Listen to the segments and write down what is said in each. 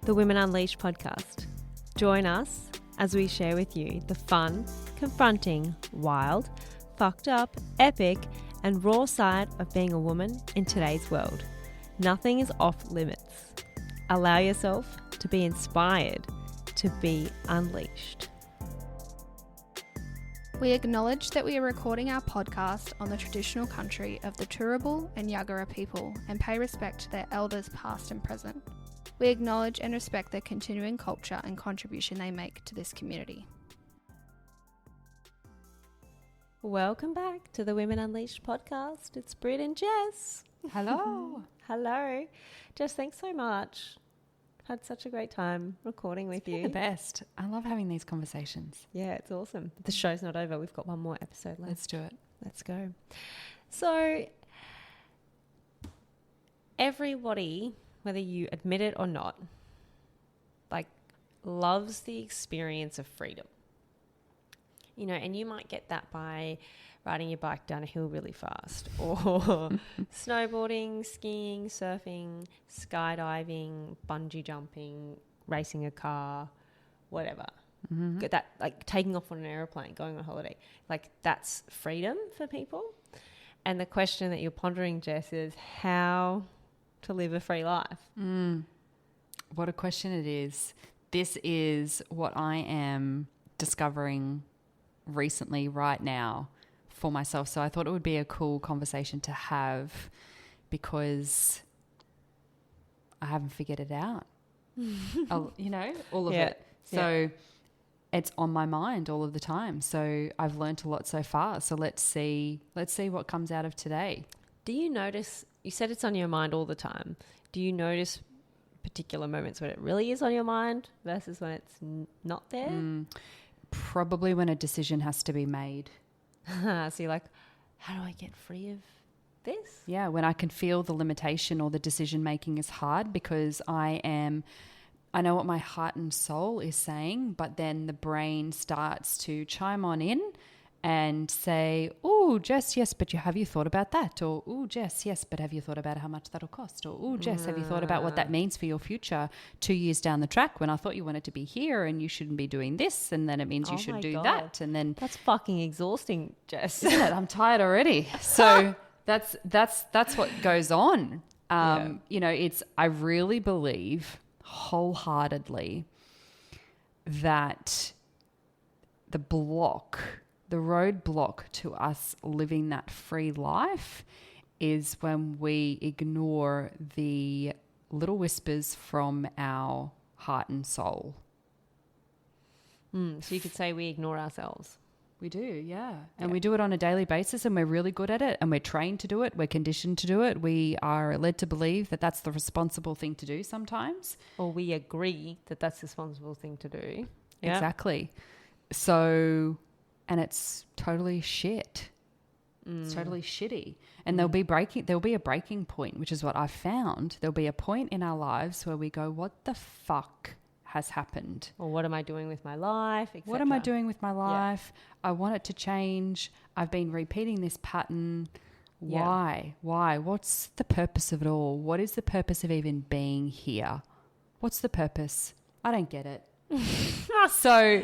the Women Unleashed podcast. Join us as we share with you the fun, confronting, wild, fucked up, epic, and raw side of being a woman in today's world. Nothing is off limits. Allow yourself to be inspired to be unleashed. We acknowledge that we are recording our podcast on the traditional country of the Turrbal and Yagara people and pay respect to their elders past and present. We acknowledge and respect their continuing culture and contribution they make to this community. Welcome back to the Women Unleashed podcast. It's Britt and Jess. Hello. Hello. Jess, thanks so much. Had such a great time recording with you. The best. I love having these conversations. Yeah, it's awesome. The show's not over. We've got one more episode left. Let's do it. Let's go. So, everybody, whether you admit it or not, loves the experience of freedom. You know, and you might get that by riding your bike down a hill really fast, or snowboarding, skiing, surfing, skydiving, bungee jumping, racing a car, whatever. Mm-hmm. That, like taking off on an airplane, going on holiday, like that's freedom for people. And the question that you're pondering, Jess, is how to live a free life. What a question it is. This is what I am discovering recently right now for myself. So I thought it would be a cool conversation to have because I haven't figured it out. All of it. So it's on my mind all of the time. So I've learnt a lot so far. So let's see what comes out of today. Do you notice, you said it's on your mind all the time. Do you notice particular moments when it really is on your mind versus when it's not there? Probably when a decision has to be made. So you're like, how do I get free of this? Yeah, when I can feel the limitation or the decision making is hard because I know what my heart and soul is saying, but then the brain starts to chime on in and say, oh, Jess, yes, but have you thought about that? Or, oh, Jess, yes, but have you thought about how much that'll cost? Or, oh, Jess, have you thought about what that means for your future 2 years down the track when I thought you wanted to be here and you shouldn't be doing this and then it means you should do that. And then that's fucking exhausting, Jess. Isn't it? I'm tired already. So that's what goes on. I really believe wholeheartedly that the roadblock to us living that free life is when we ignore the little whispers from our heart and soul. So you could say we ignore ourselves. We do, yeah. And we do it on a daily basis and we're really good at it and we're trained to do it. We're conditioned to do it. We are led to believe that that's the responsible thing to do sometimes. Or we agree that that's the responsible thing to do. Yep. Exactly. So, and it's totally shit. It's totally shitty. And there'll be a breaking point, which is what I've found. There'll be a point in our lives where we go, what the fuck has happened? Or what am I doing with my life? Et what am I doing with my life? Yeah. I want it to change. I've been repeating this pattern. Why? Why? What's the purpose of it all? What is the purpose of even being here? What's the purpose? I don't get it. So,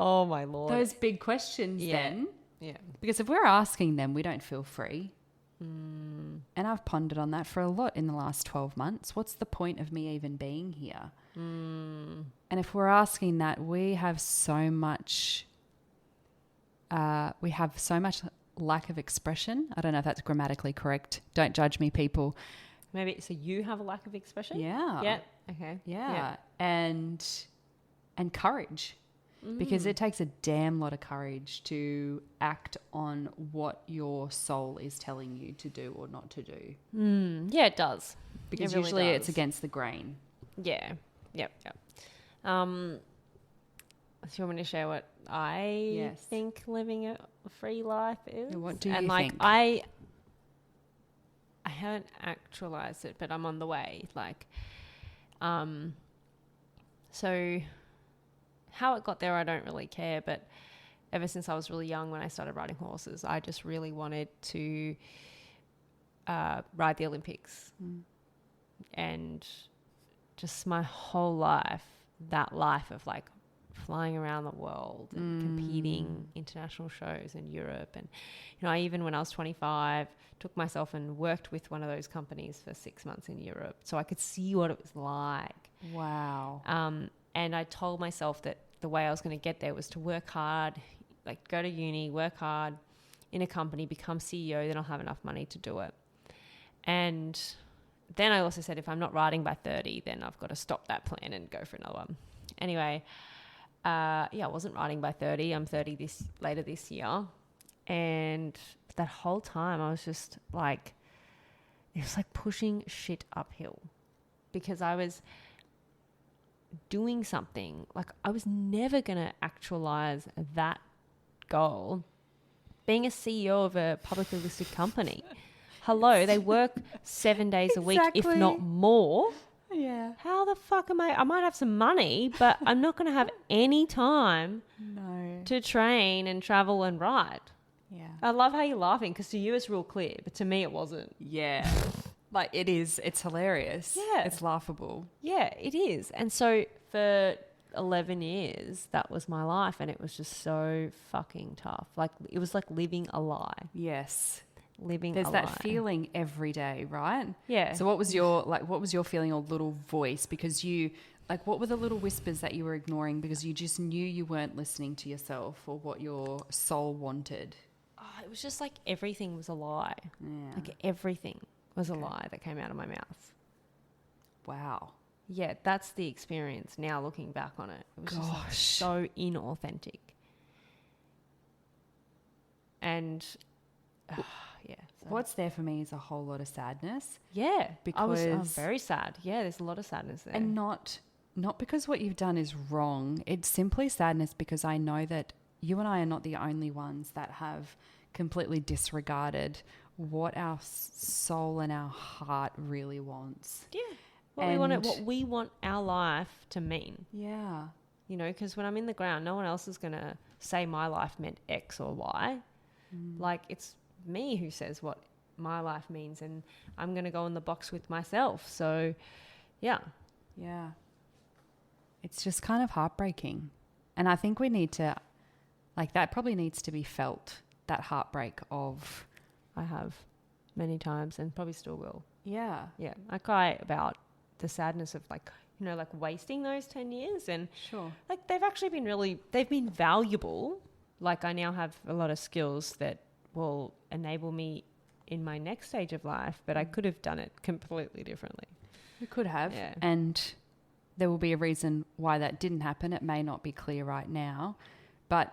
oh my Lord. Those big questions then. Yeah. Because if we're asking them, we don't feel free. And I've pondered on that for a lot in the last 12 months. What's the point of me even being here? And if we're asking that, we have so much lack of expression. I don't know if that's grammatically correct. Don't judge me, people. Maybe, so you have a lack of expression? Yeah. Yeah. Okay. Yeah. And courage. Because it takes a damn lot of courage to act on what your soul is telling you to do or not to do. Yeah, it does. Because it really usually does. it's against the grain. Yeah. Yep. So you want me to share what I think living a free life is? What do you think? think? I haven't actualized it, but I'm on the way. So how it got there, I don't really care. But ever since I was really young, when I started riding horses, I just really wanted to ride the Olympics. And just my whole life, that life of like flying around the world and competing international shows in Europe. And, you know, I even when I was 25, took myself and worked with one of those companies for 6 months in Europe so I could see what it was like. Wow. And I told myself that the way I was going to get there was to work hard, like go to uni, work hard in a company, become CEO, then I'll have enough money to do it. And then I also said, if I'm not writing by 30, then I've got to stop that plan and go for another one. Anyway, I wasn't writing by 30. I'm 30 later this year. And that whole time I was just like, it was like pushing shit uphill because I was doing something. Like I was never going to actualize that goal. Being a CEO of a publicly listed company. Hello, they work 7 days a week, if not more. Yeah. How the fuck am I might have some money, but I'm not going to have any time to train and travel and write. Yeah. I love how you're laughing because to you it's real clear, but to me it wasn't. Yeah. Like it is. It's hilarious. Yeah. It's laughable. Yeah, it is. And so for 11 years, that was my life and it was just so fucking tough. Like it was like living a lie. Yes. There's that feeling every day, right? Yeah. So what was your feeling or little voice? Because what were the little whispers that you were ignoring because you just knew you weren't listening to yourself or what your soul wanted? Oh, it was just like everything was a lie. Yeah. Like everything was a lie that came out of my mouth. Wow. Yeah, that's the experience now looking back on it. It was just like so inauthentic. And yeah. So. What's there for me is a whole lot of sadness. Yeah. I was Because very sad. Yeah, there's a lot of sadness there. And not because what you've done is wrong. It's simply sadness because I know that you and I are not the only ones that have completely disregarded what our soul and our heart really wants. Yeah. What we want our life to mean. Yeah. You know, because when I'm in the ground, no one else is going to say my life meant X or Y. Like it's me who says what my life means, and I'm going to go in the box with myself. So, yeah. Yeah. It's just kind of heartbreaking. And I think we need to, like, that probably needs to be felt, that heartbreak of... I have many times and probably still will. Yeah. Yeah. I cry about the sadness of like, you know, like wasting those 10 years and Sure. like they've been valuable. Like I now have a lot of skills that will enable me in my next stage of life, but I could have done it completely differently. You could have. Yeah. And there will be a reason why that didn't happen. It may not be clear right now. But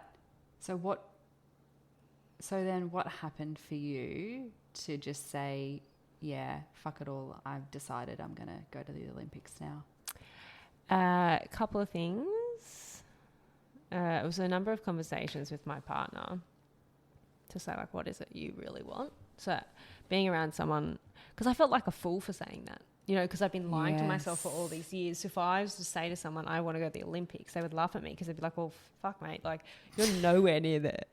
so then what happened for you to just say, yeah, fuck it all. I've decided I'm going to go to the Olympics now? A couple of things. It was a number of conversations with my partner to say, like, what is it you really want? So being around someone, because I felt like a fool for saying that, you know, because I've been lying to myself for all these years. So if I was to say to someone, I want to go to the Olympics, they would laugh at me because they'd be like, well, fuck, mate, like, you're nowhere near there.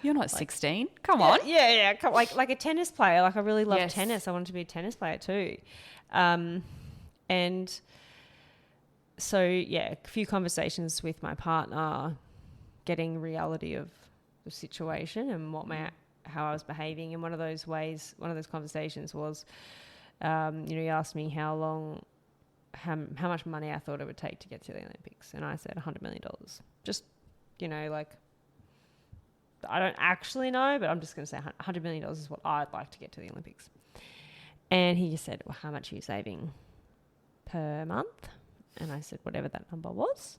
You're not 16. Come on. Yeah. Like a tennis player. Like I really love tennis. I wanted to be a tennis player too. And so, yeah, a few conversations with my partner, getting reality of the situation and how I was behaving. And one of those conversations was, he asked me how much money I thought it would take to get to the Olympics. And I said $100 million. Just, like, I don't actually know, but I'm just going to say $100 million is what I'd like to get to the Olympics. And he just said, well, how much are you saving per month? And I said, whatever that number was.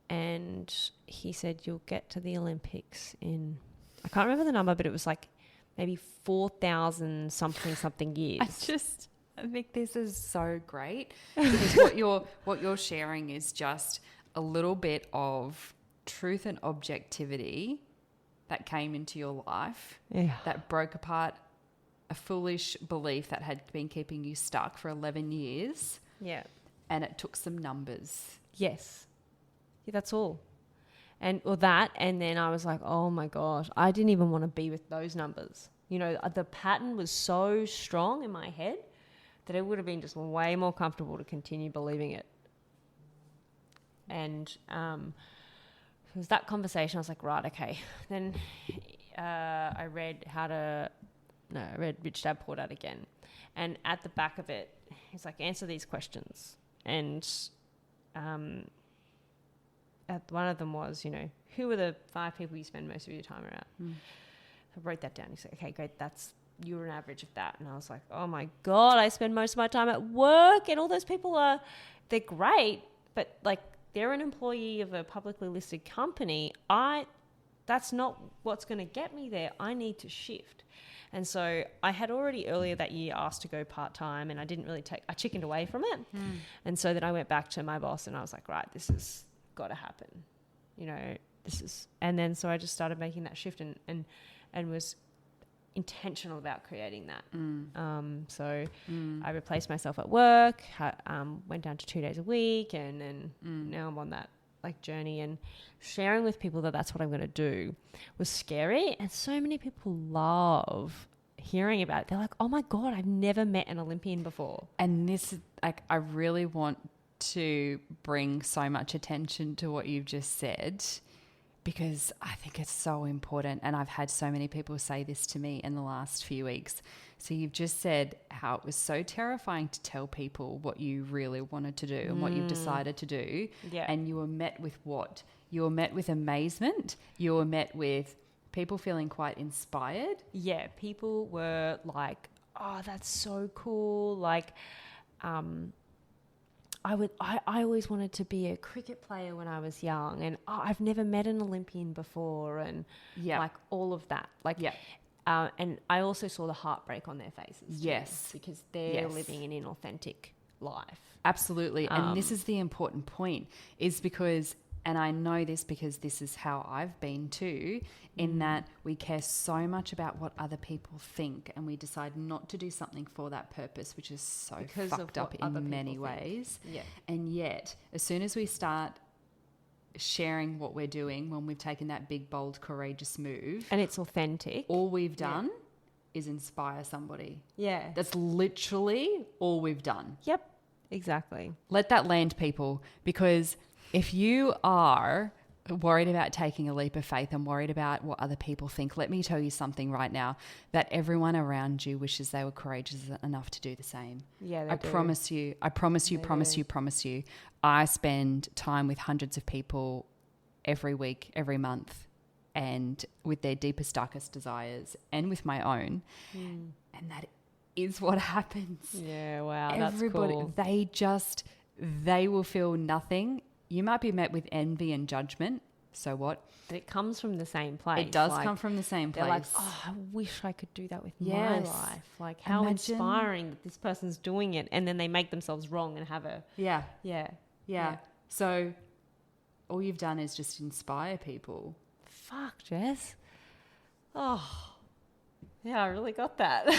And he said, you'll get to the Olympics in, I can't remember the number, but it was like maybe 4,000 something years. I think this is so great because what you're sharing is just a little bit of truth and objectivity that came into your life that broke apart a foolish belief that had been keeping you stuck for 11 years. Yeah. And it took some numbers. Yes. Yeah, that's all. And then I was like, oh my gosh, I didn't even want to be with those numbers. You know, the pattern was so strong in my head that it would have been just way more comfortable to continue believing it. And it was that conversation. I was like, right, okay. Then I read Rich Dad Poor Dad again. And at the back of it, he's like, answer these questions. And one of them was, who are the 5 people you spend most of your time around? I wrote that down. He said, okay, great. You're an average of that. And I was like, oh my God, I spend most of my time at work, and all those people they're great, but like they're an employee of a publicly listed company. That's not what's going to get me there. I need to shift. And so I had already earlier that year asked to go part-time, and I didn't really I chickened away from it. And so then I went back to my boss and I was like, right, this has got to happen. And then so I just started making that shift and was intentional about creating that. So I replaced myself at work, went down to 2 days a week, and now I'm on that like journey, and sharing with people that that's what I'm going to do was scary. And so many people love hearing about it. They're like, oh my God, I've never met an Olympian before. And this, like, I really want to bring so much attention to what you've just said, because I think it's so important. And I've had so many people say this to me in the last few weeks. So you've just said how it was so terrifying to tell people what you really wanted to do and what you've decided to do. Yeah. And you were met with what? You were met with amazement. You were met with people feeling quite inspired. Yeah. People were like, oh, that's so cool. Like, I always wanted to be a cricket player when I was young, and I've never met an Olympian before, and like all of that. Like, and I also saw the heartbreak on their faces. Yes. Too, because they're living an inauthentic life. Absolutely. And this is the important point, is because, and I know this because this is how I've been too, in that we care so much about what other people think, and we decide not to do something for that purpose, which is so fucked up in many ways. Yeah. And yet, as soon as we start sharing what we're doing, when we've taken that big, bold, courageous move, and it's authentic, all we've done is inspire somebody. Yeah. That's literally all we've done. Yep. Exactly. Let that land, people, because if you are worried about taking a leap of faith and worried about what other people think, let me tell you something right now, that everyone around you wishes they were courageous enough to do the same. Yeah, I promise you, promise you. I spend time with hundreds of people every week, every month, and with their deepest, darkest desires, and with my own. And that is what happens. Yeah, wow, Everybody, that's cool. They will feel nothing. You might be met with envy and judgment. So what? But it comes from the same place. It does come from the same place. They're like, oh, I wish I could do that with my life. Like, how inspiring that this person's doing it. And then they make themselves wrong and have a... Yeah. So all you've done is just inspire people. Fuck, Jess. Oh, yeah, I really got that.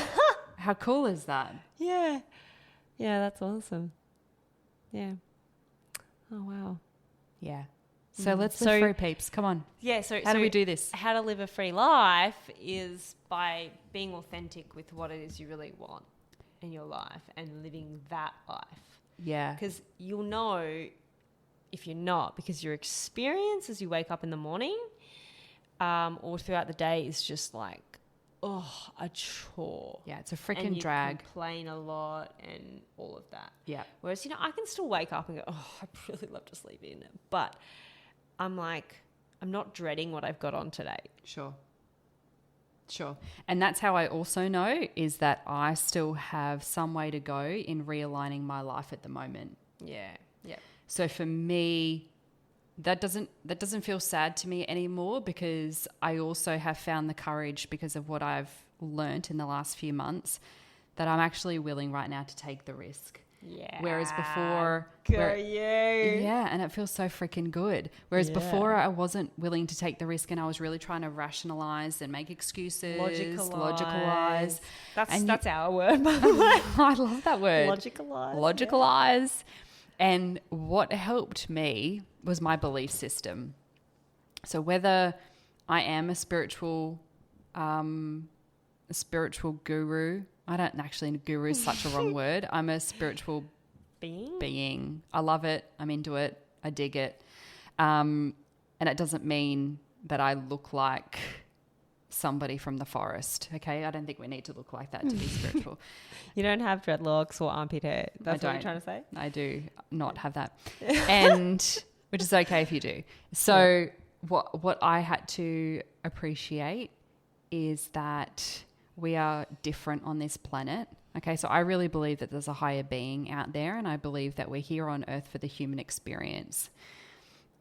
How cool is that? Yeah. Yeah, that's awesome. Yeah. Oh, wow. Yeah. So let's live free, peeps. Come on. Yeah. So how do we do this? How to live a free life is by being authentic with what it is you really want in your life and living that life. Yeah. Because you'll know if you're not, because your experience as you wake up in the morning or throughout the day is just like, a chore. Yeah, it's a freaking drag. And you complain a lot and all of that. Yeah. Whereas, I can still wake up and go, I'd really love to sleep in. But I'm like, I'm not dreading what I've got on today. Sure. And that's how I also know is that I still have some way to go in realigning my life at the moment. Yeah. Yeah. So for me, that doesn't feel sad to me anymore, because I also have found the courage, because of what I've learnt in the last few months, that I'm actually willing right now to take the risk. Yeah. Whereas before... Yeah, and it feels so freaking good. Whereas before I wasn't willing to take the risk, and I was really trying to rationalize and make excuses. Logicalize. That's our word, by the way. I love that word. Logicalize. Yeah. And what helped me was my belief system. So whether I am a spiritual guru I don't actually, guru is such a wrong word. I'm a spiritual being. I love it. I'm into it. I dig it. And it doesn't mean that I look like somebody from the forest. Okay. I don't think we need to look like that to be spiritual. You don't have dreadlocks or armpit hair. That's what don't. you're trying to say? I do not have that. And which is okay if you do. So what I had to appreciate is that we are different on this planet. Okay, so I really believe that there's a higher being out there, and I believe that we're here on earth for the human experience.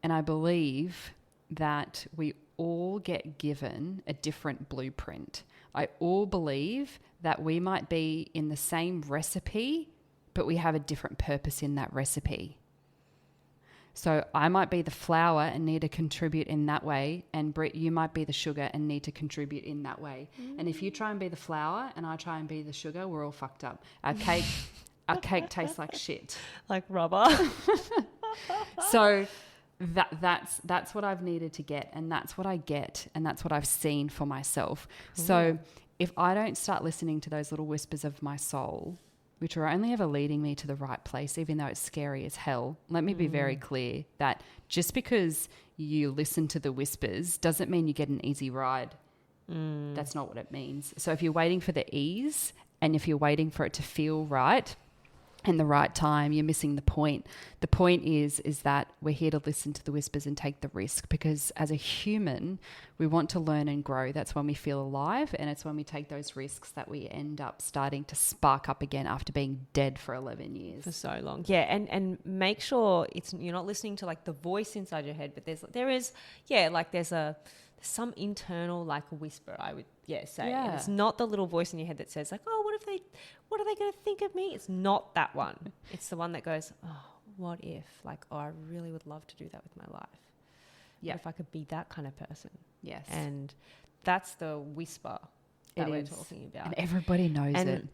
And I believe that we all get given a different blueprint. I all believe that we might be in the same recipe, but we have a different purpose in that recipe. So I might be the flour and need to contribute in that way, and Britt, you might be the sugar and need to contribute in that way. And if you try and be the flour and I try and be the sugar, we're all fucked up. Our cake tastes like shit. Like rubber. So that's what I've needed to get, and that's what I get, and that's what I've seen for myself. Cool. So if I don't start listening to those little whispers of my soul, which are only ever leading me to the right place, even though it's scary as hell. Let me be very clear that just because you listen to the whispers doesn't mean you get an easy ride. That's not what it means. So if you're waiting for the ease, and if you're waiting for it to feel right and the right time, you're missing the point. The point is that we're here to listen to the whispers and take the risk, because as a human, we want to learn and grow. That's when we feel alive, and it's when we take those risks that we end up starting to spark up again after being dead for 11 years. For so long. Yeah, and make sure you're not listening to like the voice inside your head, but there's some internal like whisper, I would say. Yeah. And it's not the little voice in your head that says like, oh, what are they going to think of me? It's not that one. It's the one that goes, oh, what if? Like, oh, I really would love to do that with my life. Yeah. If I could be that kind of person. Yes. And that's the whisper that we're talking about. And everybody knows it.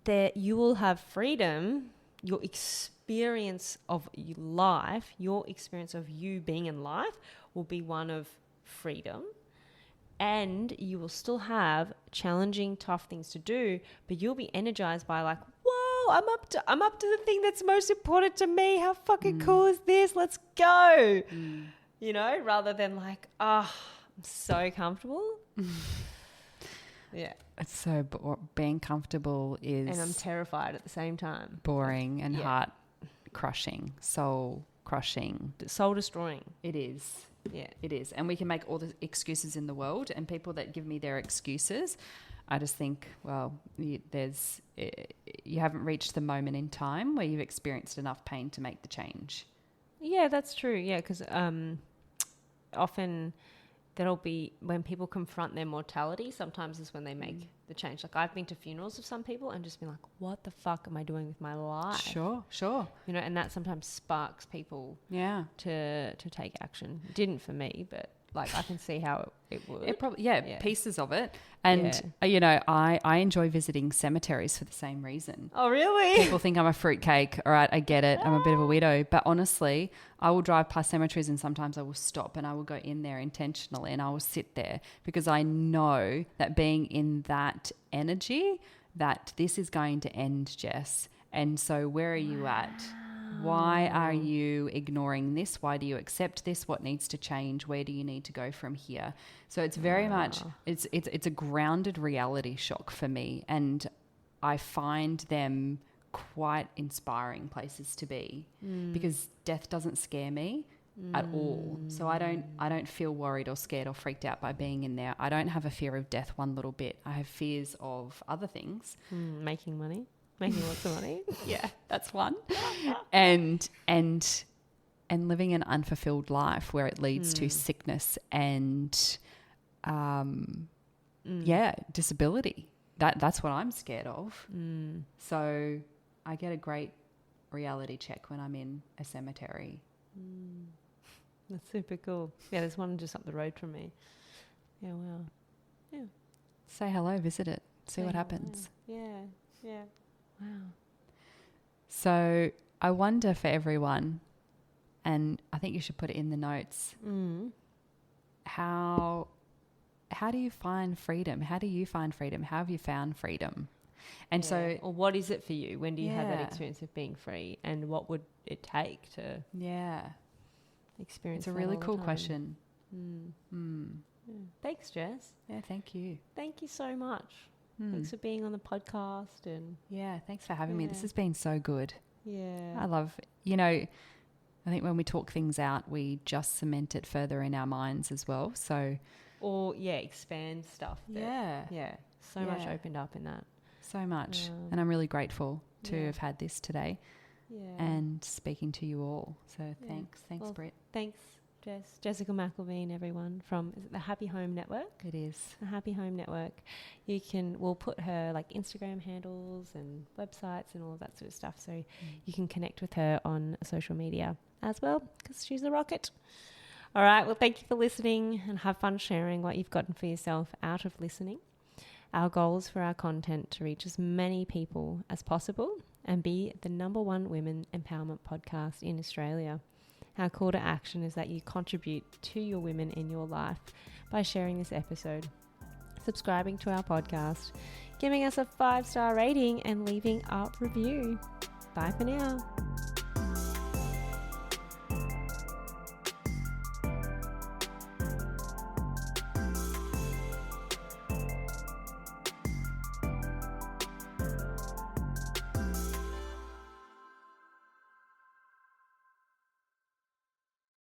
That you will have freedom. Your experience of life, your experience of you being in life will be one of freedom, and you will still have challenging, tough things to do, but you'll be energized by like, whoa, I'm up to the thing that's most important to me. How fucking cool is this? Let's go. You know, rather than like, I'm so comfortable. Yeah. It's so being comfortable is, and I'm terrified at the same time. Boring and heart crushing, soul crushing, soul destroying. It is. Yeah, it is. And we can make all the excuses in the world, and people that give me their excuses, I just think, well, you haven't reached the moment in time where you've experienced enough pain to make the change. Yeah, that's true. Yeah, because often that'll be when people confront their mortality, sometimes is when they make the change. Like I've been to funerals of some people and just been like, what the fuck am I doing with my life? Sure. You know, and that sometimes sparks people to take action. It didn't for me, but like I can see how it would. It probably, pieces of it. And, you know, I enjoy visiting cemeteries for the same reason. Oh, really? People think I'm a fruitcake. All right, I get it. I'm a bit of a weirdo. But honestly, I will drive past cemeteries and sometimes I will stop and I will go in there intentionally and I will sit there because I know that being in that energy, that this is going to end, Jess. And so where are you at? Why are you ignoring this? Why do you accept this? What needs to change? Where do you need to go from here? So it's very much, it's a grounded reality shock for me. And I find them quite inspiring places to be because death doesn't scare me at all. So I don't feel worried or scared or freaked out by being in there. I don't have a fear of death one little bit. I have fears of other things. Making lots of money. Yeah, that's one. And living an unfulfilled life where it leads to sickness and disability. That's what I'm scared of. So I get a great reality check when I'm in a cemetery. That's super cool. Yeah, there's one just up the road from me. Yeah, wow. Yeah. Say hello, visit it, see what happens. Yeah. Wow. So I wonder for everyone, and I think you should put it in the notes, how do you find freedom? How do you find freedom? How have you found freedom? And so, or what is it for you? When do you have that Yeah. experience of being free, and what would it take to yeah, experience it's a that really all the cool time? question. Yeah. Thanks, Jess. Yeah, thank you. Thank you so much. Thanks for being on the podcast, and Yeah, thanks for having me. This Yeah. has been so good. yeah, I love, I think when we talk things out, we just cement it further in our minds as well. So, or expand stuff. So much Yeah. opened up in that. so much. And I'm really grateful to Yeah. have had this today Yeah, and speaking to you all. So thanks. Thanks, Well, Britt. thanks, Jess. Jessica McElveen, everyone from is it the Happy Home Network. It is. The Happy Home Network. We'll put her like Instagram handles and websites and all of that sort of stuff, so you can connect with her on social media as well, because she's a rocket. All right, well, thank you for listening, and have fun sharing what you've gotten for yourself out of listening. Our goal is for our content to reach as many people as possible and be the #1 women empowerment podcast in Australia. Our call to action is that you contribute to your women in your life by sharing this episode, subscribing to our podcast, giving us a 5-star rating, and leaving a review. Bye for now.